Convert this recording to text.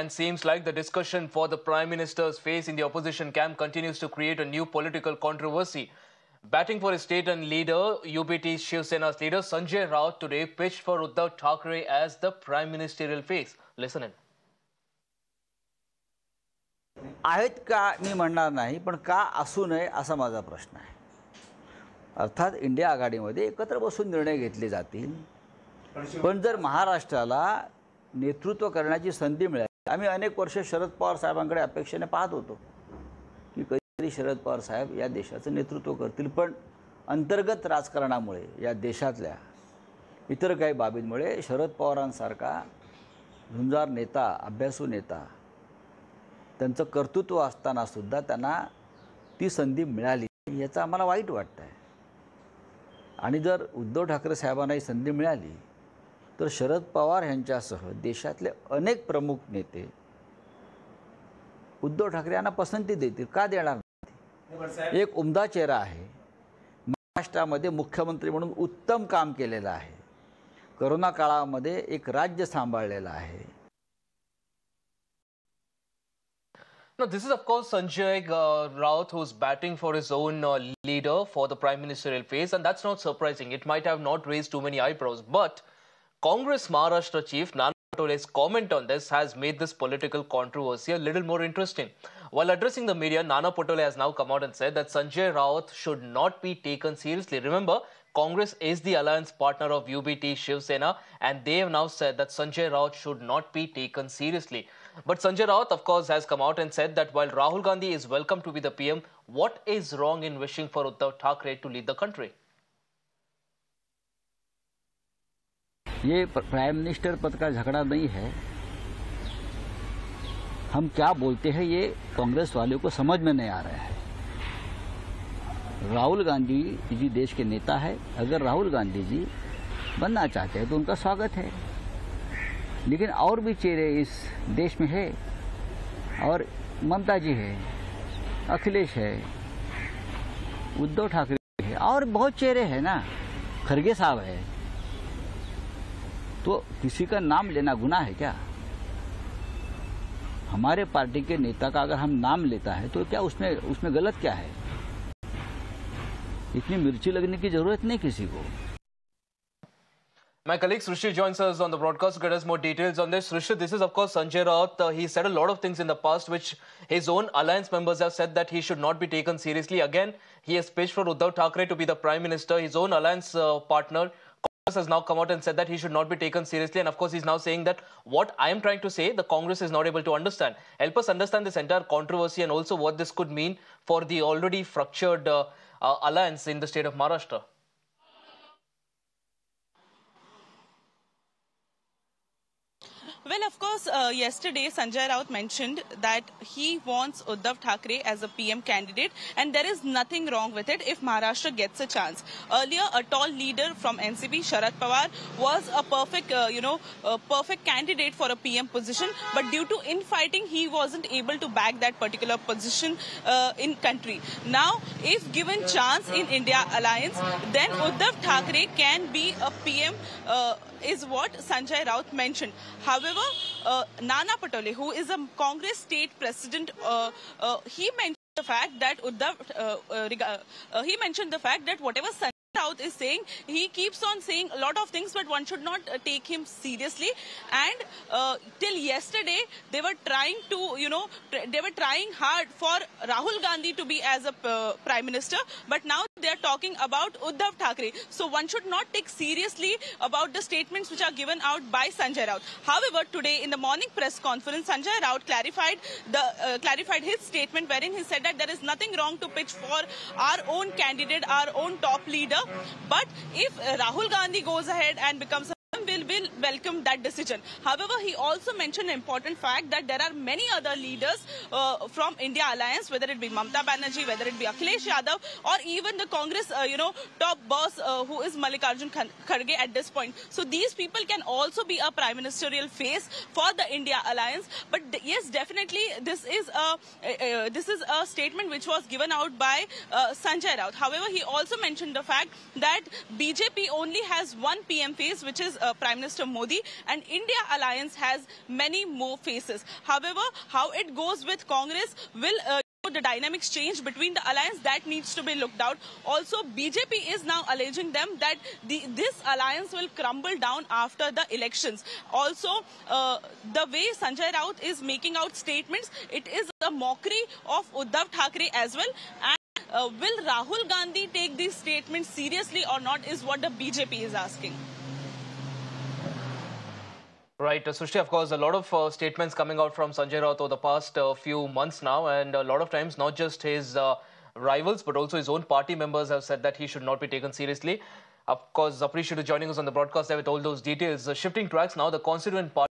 and seems like the discussion for the Prime Minister's face in the opposition camp continues to create a new political controversy. Batting for his state and leader, UBT Shiv Sena's leader Sanjay Raut today pitched for Uddhav Thackeray as the prime ministerial face. Listen in. आहेत का मी म्हणणार नाही, पण का असू नये असा माझा प्रश्न आहे. अर्थात इंडिया आघाडीमध्ये एकत्र बसून निर्णय घेतले जातील, पण जर महाराष्ट्राला नेतृत्व करण्याची संधी मिळाली, आम्ही अनेक वर्ष शरद पवार साहेबांकडे अपेक्षेने पाहत होतो की कधीतरी शरद पवार साहेब या देशाचं नेतृत्व करतील, पण अंतर्गत राजकारणामुळे या देशातल्या इतर काही बाबींमुळे शरद पवारांसारखा झुंजार नेता, अभ्यासू नेता, त्यांचं कर्तृत्व असताना सुद्धा त्यांना ती संधी मिळाली, याचं आम्हाला वाईट वाटतं आहे. आणि जर उद्धव ठाकरे साहेबांना ही संधी मिळाली तर शरद पवार यांच्यासह देशातले अनेक प्रमुख नेते उद्धव ठाकरे यांना पसंती देतील. का देणार नाही? एक उमदा चेहरा आहे, महाराष्ट्रामध्ये मुख्यमंत्री म्हणून उत्तम काम केलेलं आहे, कोरोना काळामध्ये एक राज्य सांभाळलेलं आहे. Now, this is of course Sanjay Raut, who's batting for his own leader for the prime ministerial face, and that's not surprising. It might have not raised too many eyebrows, but Congress Maharashtra chief Nana Patole's comment on this has made this political controversy a little more interesting. While addressing the media, Nana Patole has now come out and said that Sanjay Raut should not be taken seriously. Remember, Congress is the alliance partner of UBT Shiv Sena, and they have now said that Sanjay Raut should not be taken seriously. But Sanjay Raut, of course, has come out and said that while Rahul Gandhi is welcome to be the PM, what is wrong in wishing for Uddhav Thackeray to lead the country? ये prime minister पद का झगड़ा नहीं है. हम क्या बोलते हैं ये कांग्रेस वालों को समझ में नहीं आ रहा है. राहुल गांधी जी देश के नेता है. अगर राहुल गांधी जी बनना चाहते हैं तो उनका स्वागत है, लेकिन और भी चेहरे इस देश में है, और ममता जी है, अखिलेश है, उद्धव ठाकरे है, और बहुत चेहरे हैं ना, खरगे साहब है. तो किसी का नाम लेना गुनाह है क्या? हमारे पार्टी के नेता का अगर हम नाम लेता है तो क्या उसमें गलत क्या है? इतनी मिर्ची लगने की जरूरत नहीं किसी को. My colleague Srishti joins us on the broadcast to get us more details on this. Srishti, this is of course Sanjay Raut. He said a lot of things in the past which his own alliance members have said that he should not be taken seriously. Again, he has pitched for Uddhav Thackeray to be the Prime Minister. His own alliance partner, Congress, has now come out and said that he should not be taken seriously. And of course, he's now saying that what I am trying to say, the Congress is not able to understand. Help us understand this entire controversy and also what this could mean for the already fractured alliance in the state of Maharashtra. Well, of course, yesterday Sanjay Raut mentioned that he wants Uddhav Thackeray as a PM candidate, and there is nothing wrong with it if Maharashtra gets a chance. Earlier, a tall leader from NCP, Sharad Pawar, was a perfect, perfect candidate for a PM position, but due to infighting, he wasn't able to back that particular position in country. Now, if given chance in India Alliance, then Uddhav Thackeray can be a PM. Is what Sanjay Raut mentioned. However, Nana Patole, who is a Congress state president, he mentioned the fact that whatever Sanjay Raut is saying, he keeps on saying a lot of things, but one should not take him seriously. And till yesterday, they were trying to, they were trying hard for Rahul Gandhi to be as a prime minister, but now they are talking about Uddhav Thackeray. So one should not take seriously about the statements which are given out by Sanjay Raut. However, today in the morning press conference, Sanjay Raut clarified his statement, wherein he said that there is nothing wrong to pitch for our own candidate, our own top leader. But if Rahul Gandhi goes ahead and becomes a will welcome that decision. However, he also mentioned an important fact that there are many other leaders from India Alliance, whether it be Mamata Banerjee, whether it be Akhilesh Yadav, or even the Congress, top boss who is Mallikarjun Kharge at this point. So these people can also be a prime ministerial face for the India Alliance. But yes, definitely this is a statement which was given out by Sanjay Raut. However, he also mentioned the fact that BJP only has one PM face, which is Prime Prime Minister Modi, and India alliance has many more faces. However, how it goes with Congress will the dynamics change between the alliance, that needs to be looked out. Also, BJP is now alleging them that this alliance will crumble down after the elections. Also, the way Sanjay Raut is making out statements, it is a mockery of Uddhav Thackeray as well. And will Rahul Gandhi take these statements seriously or not is what the BJP is asking. Right, Srishti, of course, a lot of statements coming out from Sanjay Raut over the past few months now, and a lot of times not just his rivals but also his own party members have said that he should not be taken seriously. Of course, appreciate you joining us on the broadcast there with all those details. Shifting tracks now, the Constituent Party